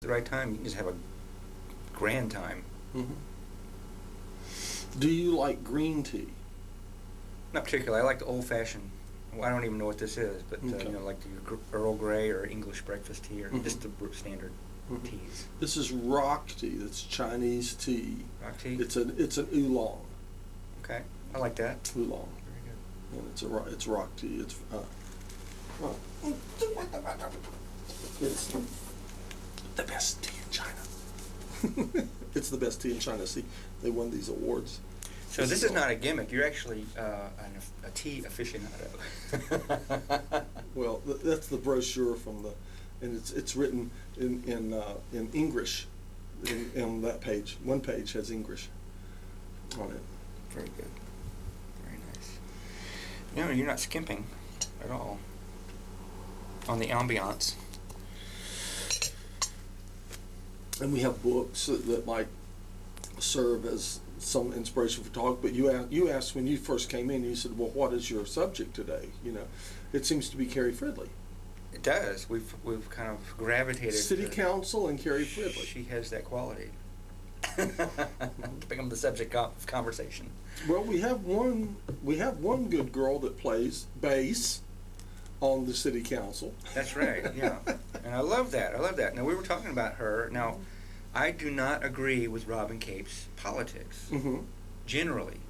the right time, you can just have a grand time. Mm-hmm. Do you like green tea? Not particularly. I like the old-fashioned. Well, I don't even know what this is, but Okay. like the Earl Grey or English breakfast tea, or Mhm. just the standard teas. This is rock tea. That's Chinese tea. Rock tea. It's an oolong. Okay, I like that. Oolong. Very good. And it's rock tea. It's the best tea in China. It's the best tea in China. See, they won these awards. So this is not a gimmick. You're actually a tea aficionado. Well, that's the brochure from the, and it's written in English, on that page. One page has English on it. Very good. Very nice. You're not skimping at all on the ambiance. And we have books that might serve as some inspiration for talk. But you asked when you first came in, you said, well, what is your subject today? It seems to be Carrie Fridley. It does. We've kind of gravitated. City Council and Carrie Fridley. She has that quality. To become the subject of conversation. Well, we have one good girl that plays bass on the City Council. That's right. Yeah, and I love that. Now we were talking about her. Now, I do not agree with Robin Cape's politics. Mm-hmm. Generally,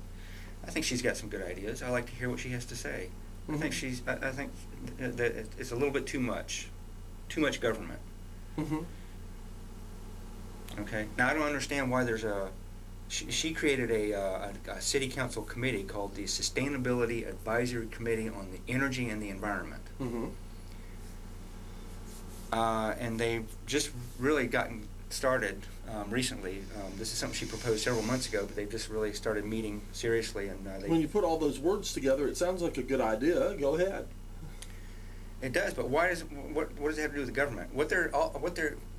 I think she's got some good ideas. I like to hear what she has to say. Mm-hmm. I think that it's a little bit too much government. Mm-hmm. Okay. Now I don't understand why there's a. She created a city council committee called the Sustainability Advisory Committee on the Energy and the Environment. Mm-hmm. And they've just really gotten started recently. This is something she proposed several months ago, but they've just really started meeting seriously. And when you put all those words together, it sounds like a good idea. Go ahead. It does, but what does it have to do with the government?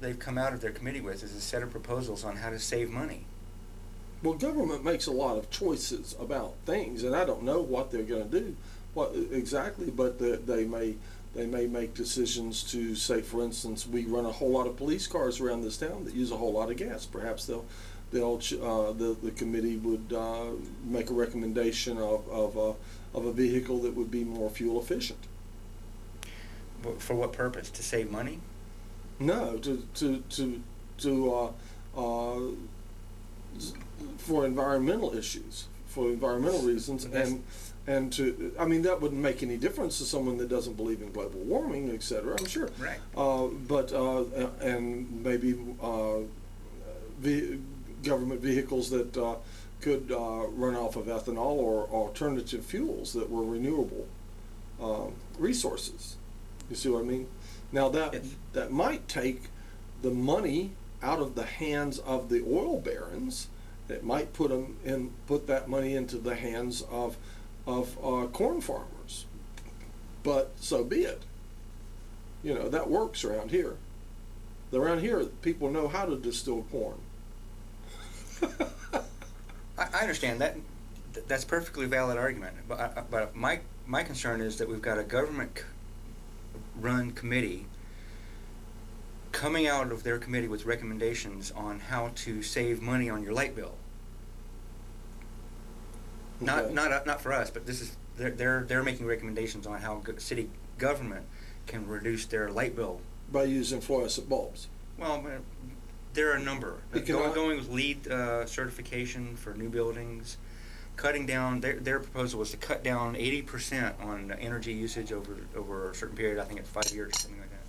They've come out of their committee with is a set of proposals on how to save money. Well, government makes a lot of choices about things, and I don't know what they're going to do, exactly, but they may make decisions to say, for instance, we run a whole lot of police cars around this town that use a whole lot of gas. Perhaps the committee would make a recommendation of a vehicle that would be more fuel efficient. For what purpose? To save money? No, for environmental issues, for environmental reasons, and that wouldn't make any difference to someone that doesn't believe in global warming, etc. I'm sure. Right. And maybe government vehicles that could run off of ethanol or alternative fuels that were renewable resources. You see what I mean? Now that might take the money out of the hands of the oil barons. It might put that money into the hands of corn farmers. But so be it. That works around here. Around here, people know how to distill corn. I understand that. That's a perfectly valid argument. But my concern is that we've got a government-run committee coming out of their committee with recommendations on how to save money on your light bill. Okay. Not for us, but this is they're making recommendations on how city government can reduce their light bill By using fluorescent bulbs. Well, there are a number. Going with LEED certification for new buildings, cutting down. Their proposal was to cut down 80% on energy usage over a certain period. I think it's 5 years or something like that.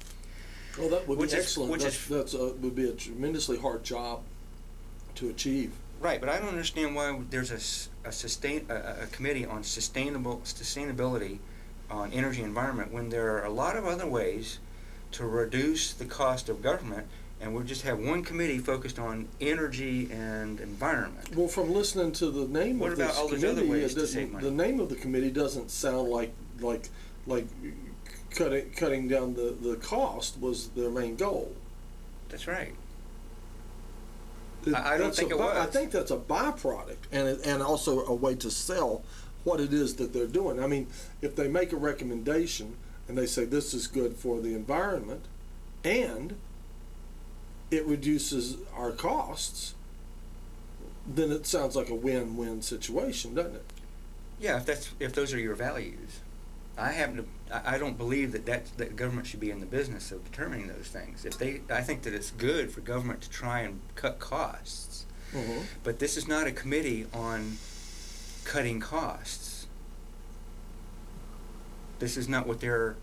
Well, that would be excellent. That would be a tremendously hard job to achieve. Right, but I don't understand why there's a committee on sustainability on energy and environment when there are a lot of other ways to reduce the cost of government, and we just have one committee focused on energy and environment. Well, from listening to the name what of about this all those other ways to save money? The name of the committee doesn't sound like cutting down the cost was their main goal. That's right. I don't think it was. I think that's a byproduct, and also a way to sell what it is that they're doing. I mean, if they make a recommendation and they say this is good for the environment and it reduces our costs, then it sounds like a win-win situation, doesn't it? Yeah, if those are your values. I don't believe that government should be in the business of determining those things. I think that it's good for government to try and cut costs. Mm-hmm. But this is not a committee on cutting costs. This is not what they're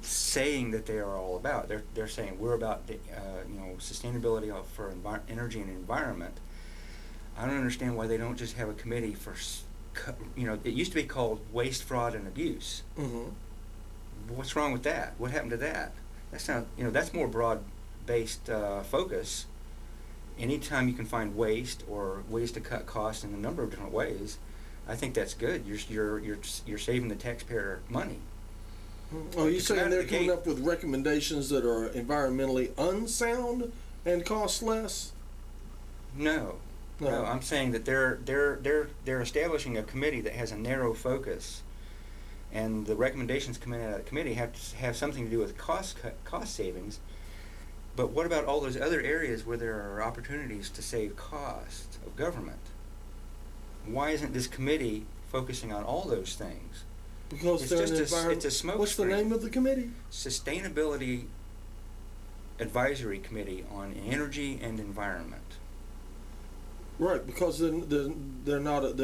saying that they are all about. They're saying we're about sustainability for energy and environment. I don't understand why they don't just have a committee for it used to be called waste, fraud, and abuse. Mm-hmm. What's wrong with that? What happened to that? That's more broad-based focus. Anytime you can find waste or ways to cut costs in a number of different ways, I think that's good. You're saving the taxpayer money. Oh, you're saying they're coming up with recommendations that are environmentally unsound and cost less? No. No, I'm saying that they're establishing a committee that has a narrow focus, and the recommendations coming out of the committee have to have something to do with cost savings. But what about all those other areas where there are opportunities to save cost of government? Why isn't this committee focusing on all those things? Because it's a smoke What's screen. the name of the committee? Sustainability Advisory Committee on Energy and Environment. Right, because they're not an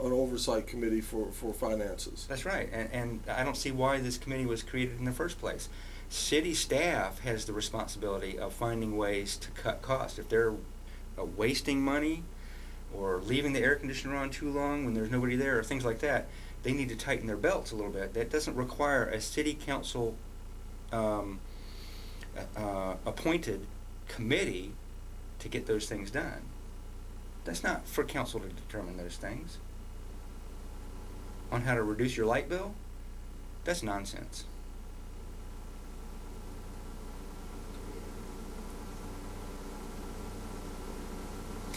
oversight committee for finances. That's right, and I don't see why this committee was created in the first place. City staff has the responsibility of finding ways to cut costs. If they're wasting money or leaving the air conditioner on too long when there's nobody there or things like that, they need to tighten their belts a little bit. That doesn't require a city council appointed committee to get those things done. That's not for council to determine those things. On how to reduce your light bill? That's nonsense.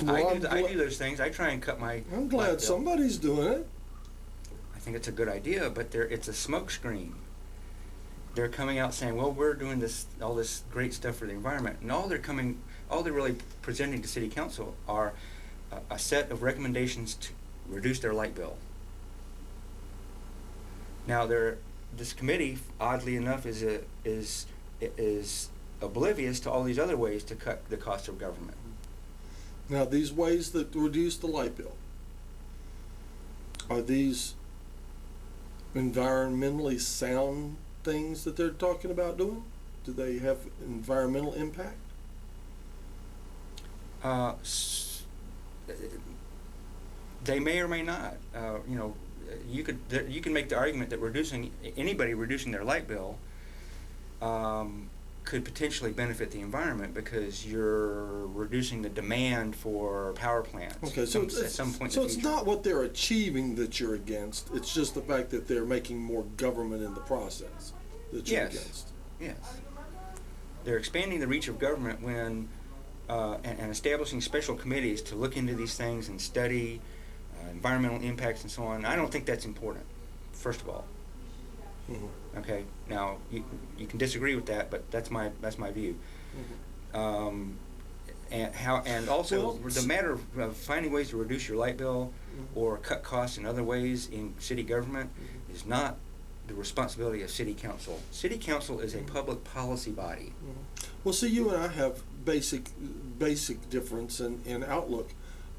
Well, I do those things. I try and cut my I'm glad light bill. somebody's doing it. I think it's a good idea, but it's a smokescreen. They're coming out saying, "Well, we're doing all this great stuff for the environment," and all they're really presenting to City Council are a set of recommendations to reduce their light bill. Now, this committee, oddly enough, is oblivious to all these other ways to cut the cost of government. Now, these ways that reduce the light bill, are these environmentally sound things that they're talking about doing? Do they have environmental impact? They may or may not. You can make the argument that anybody reducing their light bill could potentially benefit the environment because you're reducing the demand for power plants. Okay, so at some point. So in the it's future. not what they're achieving that you're against. It's just the fact that they're making more government in the process that you're against. Yes. They're expanding the reach of government when and establishing special committees to look into these things and study environmental impacts and so on. I don't think that's important, first of all. Mm-hmm. Okay. Now you can disagree with that, but that's my view. Mm-hmm. And also the matter of finding ways to reduce your light bill Mm-hmm. or cut costs in other ways in city government Mm-hmm. is not the responsibility of City Council. City Council is a public policy body. Mm-hmm. Well, see, you and I have basic difference in outlook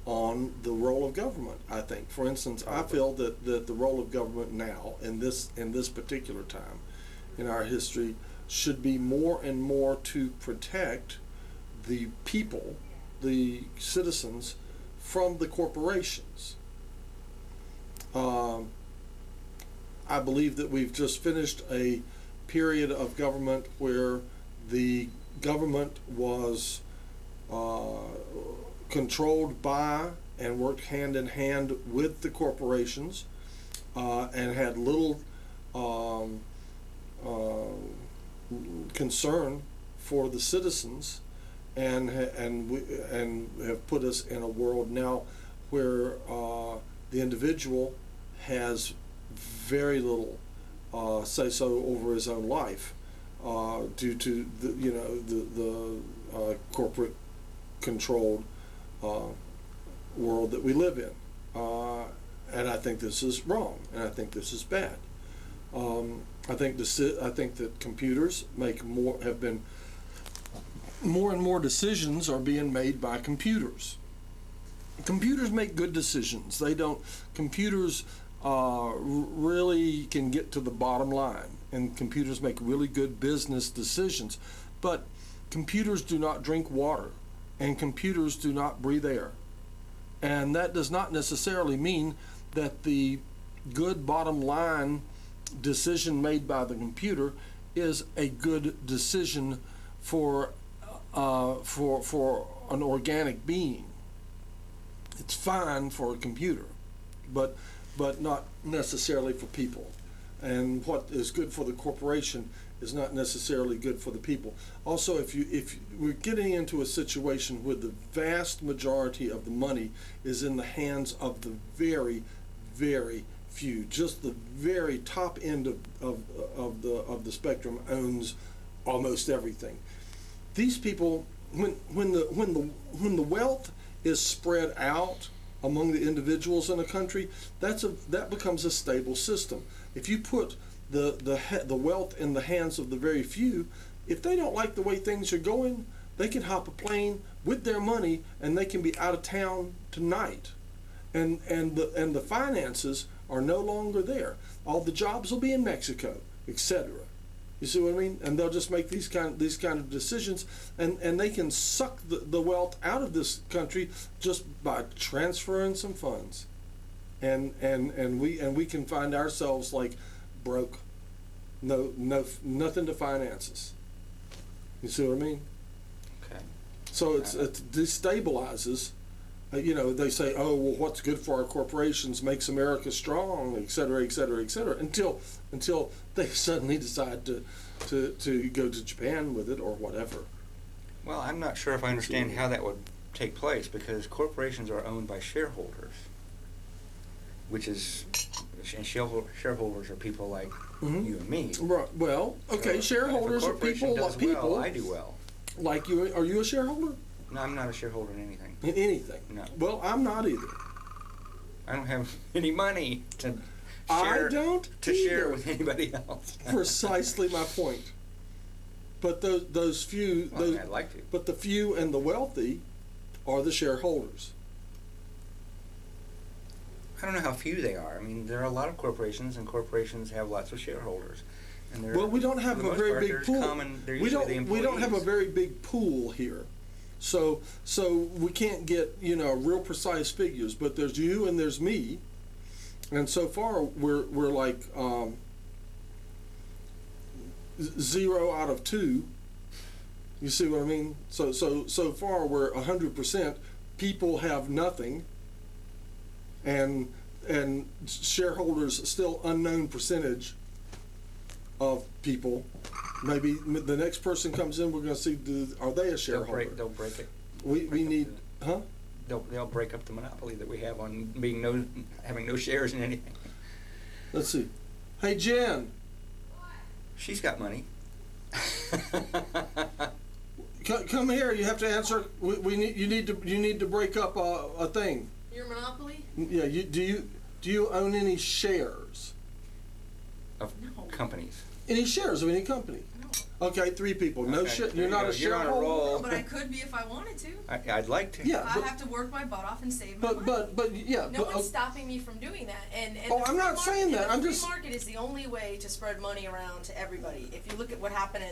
on the role of government. I think, for instance, I feel that the role of government now in this particular time in our history should be more and more to protect the people, the citizens, from the corporations. I believe that we've just finished a period of government where the government was controlled by and worked hand in hand with the corporations and had little concern for the citizens, and have put us in a world now where the individual has very little say so over his own life. due to the corporate controlled world that we live in. And I think this is wrong, and I think this is bad. I think that computers have been more and more decisions are being made by computers. Computers make good decisions. Computers really can get to the bottom line, and computers make really good business decisions. But computers do not drink water, and computers do not breathe air. And that does not necessarily mean that the good bottom line decision made by the computer is a good decision for an organic being. It's fine for a computer, but not necessarily for people. And what is good for the corporation is not necessarily good for the people. Also, if we're getting into a situation where the vast majority of the money is in the hands of the very, very few, just the very top end of the spectrum owns almost everything. These people, when the wealth is spread out among the individuals in a country, that becomes a stable system. If you put the wealth in the hands of the very few, if they don't like the way things are going, they can hop a plane with their money and they can be out of town tonight. And the finances are no longer there. All the jobs will be in Mexico, etc. You see what I mean? And they'll just make these kind of decisions, and they can suck the wealth out of this country just by transferring some funds, and we can find ourselves like broke, nothing to finance us. You see what I mean? Okay. So it destabilizes. They say, oh, well, what's good for our corporations makes America strong, et cetera, et cetera, et cetera, until they suddenly decide to go to Japan with it or whatever. Well, I'm not sure if I understand how that would take place, because corporations are owned by shareholders, and shareholders are people like you and me. Right. Well, okay, So shareholders if a are corporation people does like people. well, I do well. Like you. Are you a shareholder? No, I'm not a shareholder in anything. In anything? No. Well, I'm not either. I don't have any money to I share don't share either. with anybody else. Precisely my point. But those few, Well, I mean, I'd like to. but the few and the wealthy are the shareholders. I don't know how few they are. I mean, there are a lot of corporations, and corporations have lots of shareholders. And Well, we don't have for the a most very part, big there's pool. they're We usually the don't. We don't have a employees. very big pool here, so we can't get real precise figures. But there's you and there's me, and so far we're like 0 out of 2. You see what I mean? So far we're 100%. People have nothing, and shareholders still unknown percentage of people. Maybe the next person comes in, we're going to see, are they a shareholder? They'll break it. We need, huh? They'll break up the monopoly that we have on having no shares in anything. Let's see. Hey, Jen, She's got money. come here. You have to answer. You need to break up a thing. Your monopoly? Yeah. Do you own any shares? Of No. companies. Any shares of any company? No. Okay, 3 people. No Okay, shit. there You're you not go. a You're on a shareholder. roll. No, but I could be if I wanted to. I'd like to. Yeah. I have to work my butt off and save my money. But yeah. No but, one's stopping me from doing that. And Oh, the I'm free not saying that. The I'm free just- market is the only way to spread money around to everybody. If you look at what happened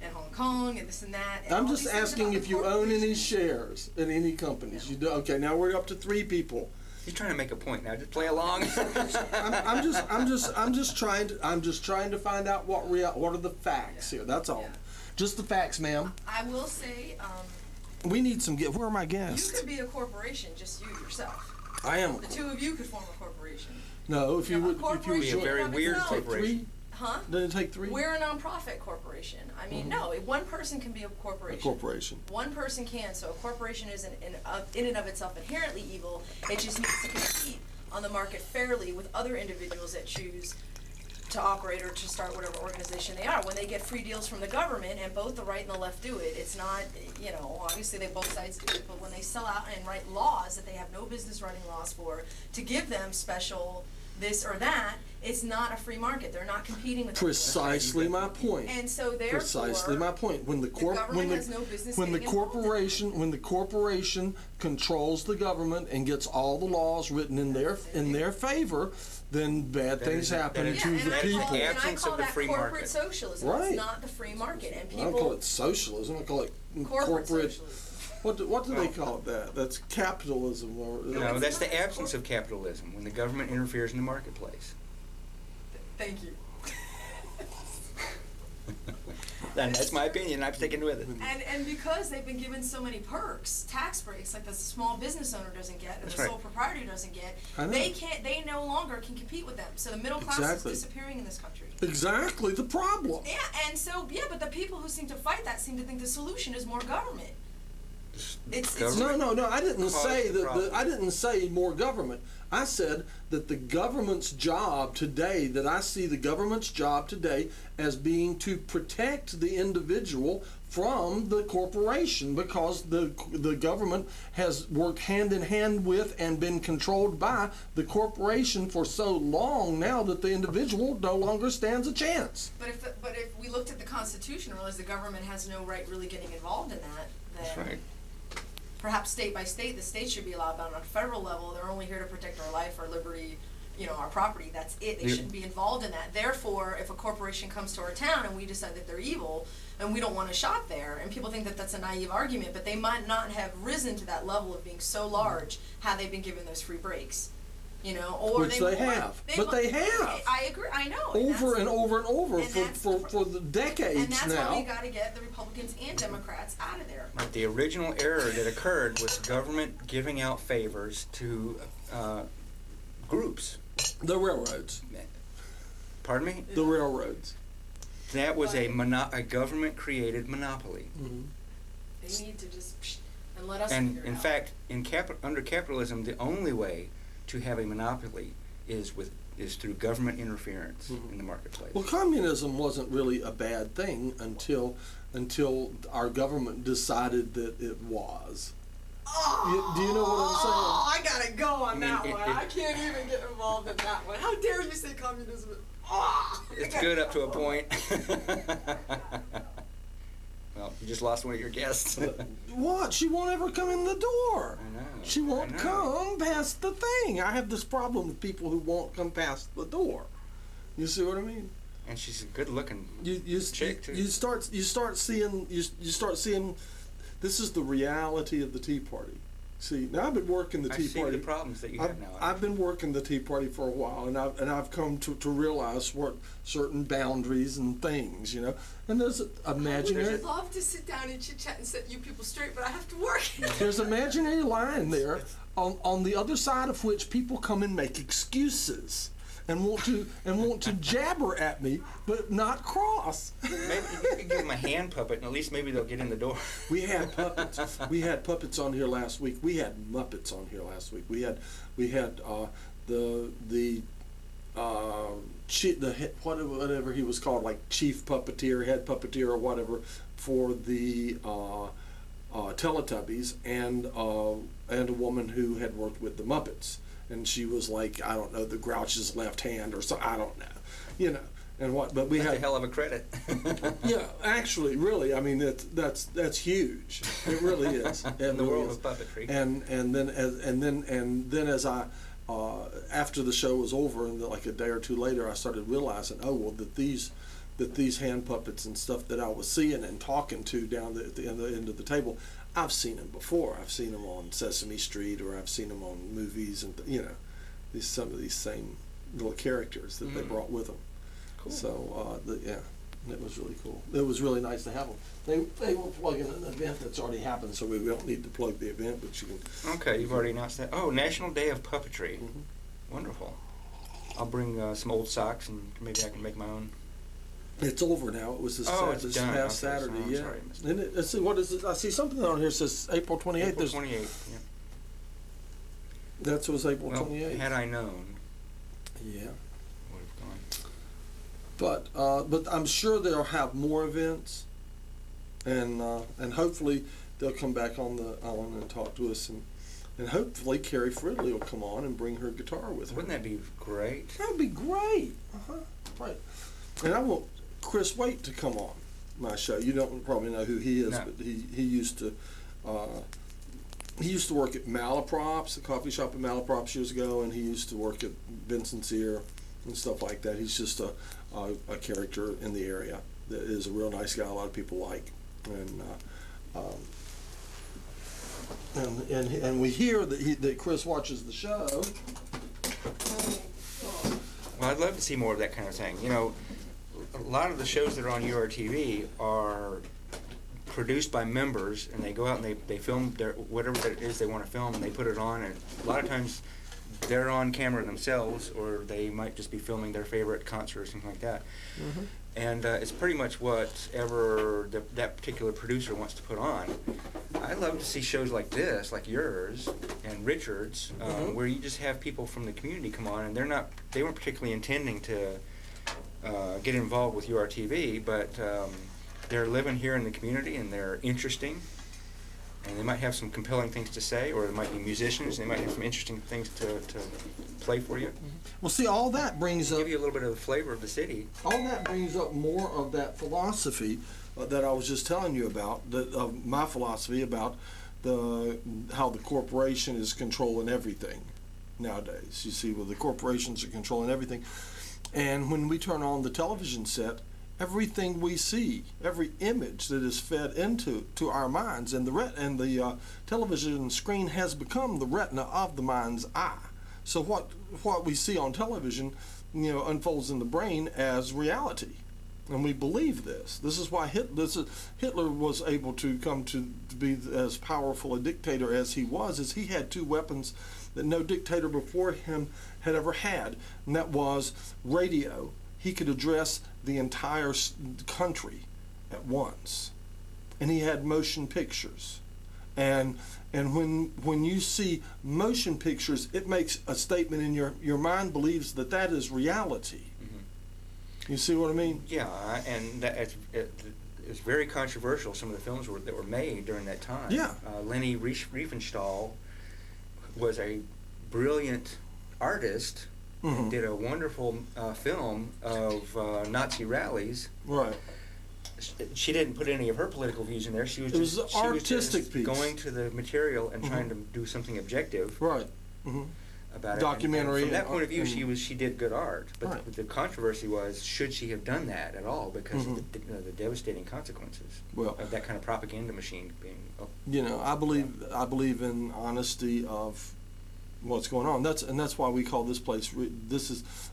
in Hong Kong and this and that. And I'm all just these things asking about if the you own any corporations. shares in any companies. No. You do. Okay, now we're up to 3 people. He's trying to make a point now. Just play along. I'm just trying to find out what are the facts here. That's all. Yeah. Just the facts, ma'am. I will say, We need some. Where are my you guests? could be a corporation, just you yourself. I am. The 2 of you could form a corporation. No, if you No, a would, if you would corporation join. very of weird itself. Take corporation. 3. Huh? Doesn't it take 3? We're a nonprofit corporation. I mean, no, one person can be a A corporation. corporation. One person can, so a corporation isn't in and of itself inherently evil. It just needs to compete on the market fairly with other individuals that choose to operate or to start whatever organization they are. When they get free deals from the government, and both the right and the left do it, it's not, you know, obviously both sides do it, but when they sell out and write laws that they have no business writing laws for, to give them special this or that, it's not a free market. They're not competing with Precisely my point. And so therefore, Precisely my point. When the government has no business when the getting involved in corporation when the corporation controls the government and gets all the laws written in their favor, then bad things happen to the people. And I Absence call of the that free corporate market. socialism. Right. It's not the free market. And I don't call people, it socialism. I call it corporate socialism. What do they call it? That's capitalism. Or, No, that's the absence of capitalism, when the government interferes in the marketplace. Thank you. And that's my opinion, I'm sticking with it. And because they've been given so many perks, tax breaks, like the small business owner doesn't get, and That's the right. sole proprietor doesn't get, I know. they no longer can compete with them. So the middle class Exactly. is disappearing in this country. Exactly the problem. Yeah, and so, but the people who seem to fight that seem to think the solution is more government. It's No. I didn't Cause say the that. problem. I didn't say more government. I said that the government's job today. That I see the government's job today as being to protect the individual from the corporation, because the government has worked hand in hand with and been controlled by the corporation for so long now that the individual no longer stands a chance. But if we looked at the Constitution and realized the government has no right really getting involved in that, then That's right. perhaps state by state, the state should be allowed, but on a federal level, they're only here to protect our life, our liberty, you know, our property. That's it. They Yeah. shouldn't be involved in that. Therefore, if a corporation comes to our town and we decide that they're evil and we don't want to shop there, and people think that that's a naive argument, but they might not have risen to that level of being so large had they been given those free breaks. You know, or Which they have. But they have. I agree. I know. Over and over and over and that's the for the decades and that's now. why we got to get the Republicans and Democrats out of there. But the original error that occurred was government giving out favors to groups. The railroads. Pardon me? The railroads. That was a government-created monopoly. Mm-hmm. They need to just and let us And figure it in out. fact, under capitalism, the only way to have a monopoly is through government interference Mhm. in the marketplace. Well, communism wasn't really a bad thing until our government decided that it was. Do you know what I'm saying? Oh, I gotta go on I mean, that it- one. it- I can't even get involved in that one. How dare you say communism? Oh, It's good up to a point. Well, you just lost one of your guests. What? She won't ever come in the door. I know. She won't I know. come past the thing. I have this problem with people who won't come past the door. You see what I mean? And she's a good-looking You chick, too. you start seeing this is the reality of the Tea Party. See, now I've been working the I Tea see Party. the problems that you have now. I've been working the Tea Party for a while, and I've come to realize what certain boundaries and things, you know. And there's imaginary I'd love to sit down and chit chat and set you people straight, but I have to work. there's imaginary line there on the other side of which people come and make excuses and want to jabber at me, but not cross. Maybe you could give them a hand puppet, and at least maybe they'll get in the door. We had puppets. We had puppets on here last week. We had Muppets on here last week. We had whatever he was called, like chief puppeteer, head puppeteer, or whatever, for the Teletubbies, and a woman who had worked with the Muppets, and she was like, I don't know, the Grouch's left hand or so, I don't know, you know. And what? But we That's had a hell of a credit. yeah, actually, really, I mean, that's huge. It really is. In the world of puppetry. And then as I after the show was over, and like a day or two later, I started realizing, oh well, that these hand puppets and stuff that I was seeing and talking to down at the end of the table, I've seen them before. I've seen them on Sesame Street, or I've seen them on movies, and you know, some of these same little characters that they brought with them. Cool. So it was really cool. It was really nice to have them. They were plugging an event that's already happened, so we don't need to plug the event, but you can. Okay, you've already announced that. Oh, National Day of Puppetry. Mhm. Wonderful. I'll bring some old socks, and maybe I can make my own. It's over now. It was this, It's done. past Okay, so Saturday. I'm yeah. sorry I missed And let's see, what is it? I see something on here that says April 28th. April 28th. Yeah. That was April Well, 28th. had I known, Yeah. I would have gone. But I'm sure they'll have more events, and hopefully they'll come back on the island and talk to us, and hopefully Carrie Fridley will come on and bring her guitar with her. Wouldn't that be great? That would be great. Right. And I want Chris Waite to come on my show. You don't probably know who he is, No. but he used to work at Malaprops, the coffee shop at Malaprops years ago, and he used to work at Vincent's Ear and stuff like that. He's just a character in the area that is a real nice guy. A lot of people like, and we hear that Chris watches the show. Well, I'd love to see more of that kind of thing. You know, a lot of the shows that are on URTV are produced by members, and they go out and they film their whatever it is they want to film, and they put it on, and a lot of times they're on camera themselves, or they might just be filming their favorite concert or something like that. Mm-hmm. And it's pretty much whatever that particular producer wants to put on. I love to see shows like this, like yours and Richard's, where you just have people from the community come on, and they weren't particularly intending to get involved with URTV, but they're living here in the community, and they're interesting, and they might have some compelling things to say, or they might be musicians, and they might have some interesting things to play for you. Well, see, all that brings up... Give you a little bit of the flavor of the city. All that brings up more of that philosophy that I was just telling you about, my philosophy about how the corporation is controlling everything nowadays. You see, well, the corporations are controlling everything. And when we turn on the television set, everything we see, every image that is fed into our minds, and the television screen has become the retina of the mind's eye. So what we see on television, unfolds in the brain as reality, and we believe this. This is why Hitler was able to come to be as powerful a dictator as he was, is he had two weapons that no dictator before him had ever had, and that was radio. He could address the entire country at once, and he had motion pictures, and when you see motion pictures, it makes a statement in your mind, believes that is reality. Mm-hmm. You see what I mean? Yeah, and it's very controversial, some of the films that were made during that time. Yeah. Leni Riefenstahl was a brilliant artist. Mm-hmm. Did a wonderful film of Nazi rallies. Right. She didn't put any of her political views in there. She was it was just an artistic piece. Going to the material and trying to do something objective. Right. Mm-hmm. About it. Documentary. And from that point of view, she did good art. But right. the controversy was, should she have done that at all? Because of the devastating consequences of that kind of propaganda machine being. I believe in honesty of what's going on. That's why we call this place.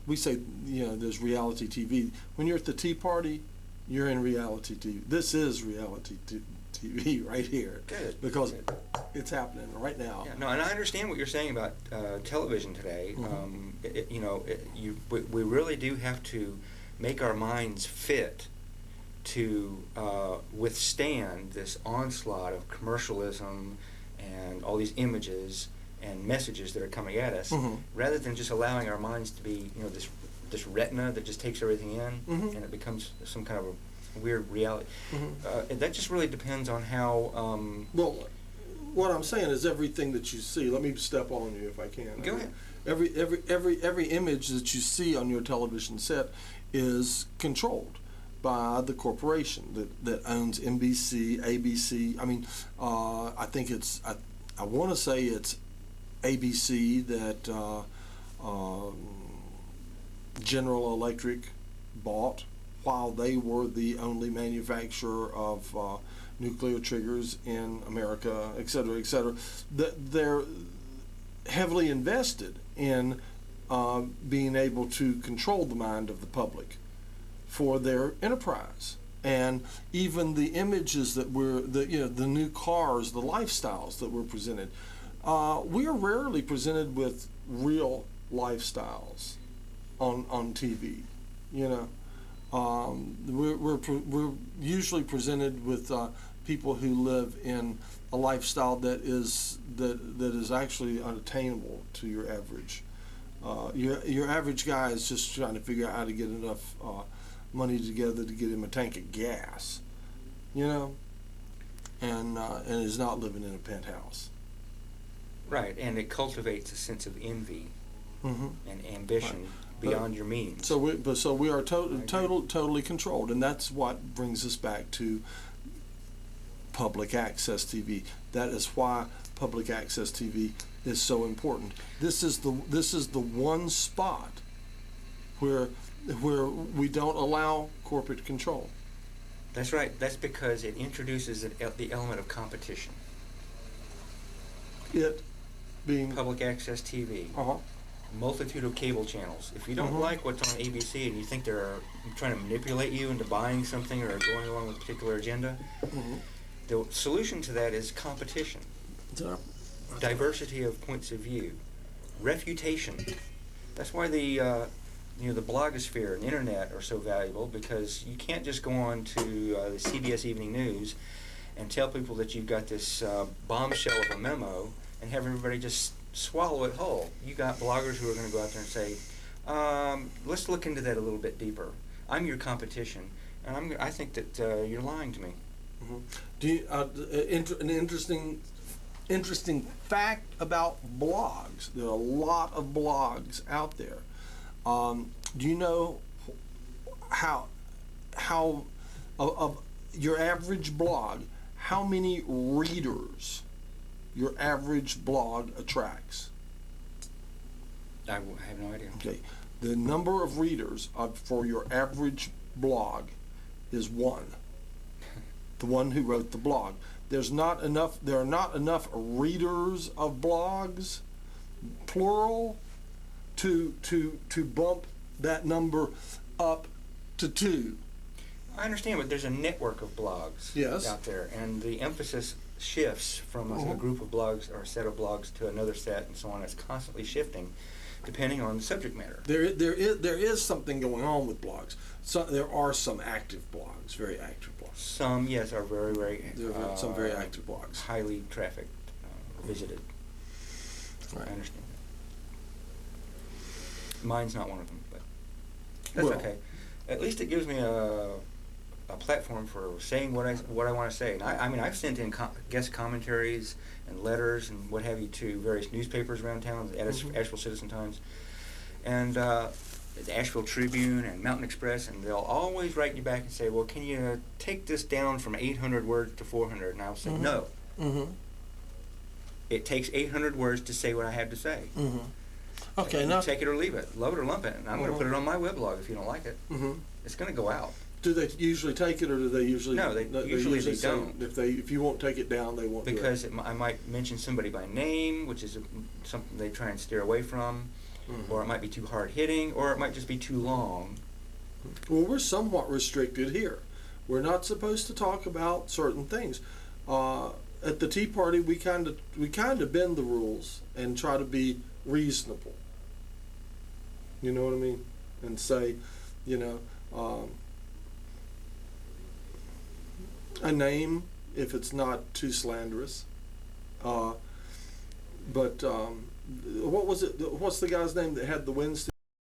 We say there's reality TV. When you're at the Tea Party, you're in reality TV. This is reality TV right here. Good. Because it's happening right now. Yeah, no, and I understand what you're saying about television today. We really do have to make our minds fit to withstand this onslaught of commercialism and all these images and messages that are coming at us, rather than just allowing our minds to be, this retina that just takes everything in, and it becomes some kind of a weird reality. That just really depends on how. Well, what I'm saying is everything that you see. Let me step on you if I can. Go ahead. Every image that you see on your television set is controlled by the corporation that owns NBC, ABC. I mean, I think I want to say it's ABC that General Electric bought while they were the only manufacturer of nuclear triggers in America, et cetera, et cetera. They're heavily invested in being able to control the mind of the public for their enterprise. And even the images that the new cars, the lifestyles that were presented, we are rarely presented with real lifestyles on TV. We're usually presented with people who live in a lifestyle that is actually unattainable to your average. Your average guy is just trying to figure out how to get enough money together to get him a tank of gas, you know, and is not living in a penthouse. Right, and it cultivates a sense of envy Mm-hmm. and ambition beyond your means. So we are agree. totally controlled, and that's what brings us back to public access TV. That is why public access TV is so important. This is the one spot where we don't allow corporate control. That's right. That's because it introduces the element of competition. It being Public access TV, uh-huh. multitude of cable channels. If you don't like what's on ABC and you think they're trying to manipulate you into buying something or going along with a particular agenda, the solution to that is competition, diversity of points of view, refutation. That's why the blogosphere and internet are so valuable, because you can't just go on to the CBS Evening News and tell people that you've got this bombshell of a memo and have everybody just swallow it whole. You got bloggers who are going to go out there and say, let's look into that a little bit deeper. I'm your competition, and I think that you're lying to me. Mm-hmm. Do you, an interesting fact about blogs? There are a lot of blogs out there. Do you know how of your average blog, how many readers your average blog attracts? I have no idea. Okay, the number of readers for your average blog is one. The one who wrote the blog. There are not enough readers of blogs, plural, to bump that number up to 2. I understand, but there's a network of blogs out there, and the emphasis shifts from a group of blogs or a set of blogs to another set, and so on. It's constantly shifting, depending on the subject matter. There is something going on with blogs. So there are some active blogs, very active blogs. Some, yes, are very, very. There are some very active blogs, highly trafficked, visited. Right. I understand that. Mine's not one of them, but that's okay. At least it gives me a platform for saying what I want to say. And I mean, I've sent in guest commentaries and letters and what have you to various newspapers around town, the Asheville Citizen-Times, and the Asheville Tribune and Mountain Express, and they'll always write you back and say, well, can you take this down from 800 words to 400? And I'll say, no. It takes 800 words to say what I have to say. Okay, now take it or leave it, love it or lump it. And I'm going to put it on my weblog if you don't like it. It's going to go out. Do they usually take it, or do they usually? No, they usually don't. If you won't take it down, they won't. Because I might mention somebody by name, which is something they try and steer away from, or it might be too hard hitting, or it might just be too long. Well, we're somewhat restricted here. We're not supposed to talk about certain things. At the Tea Party, we kind of bend the rules and try to be reasonable. You know what I mean? And say, a name if it's not too slanderous. But what was it? What's the guy's name that had the Wednesday?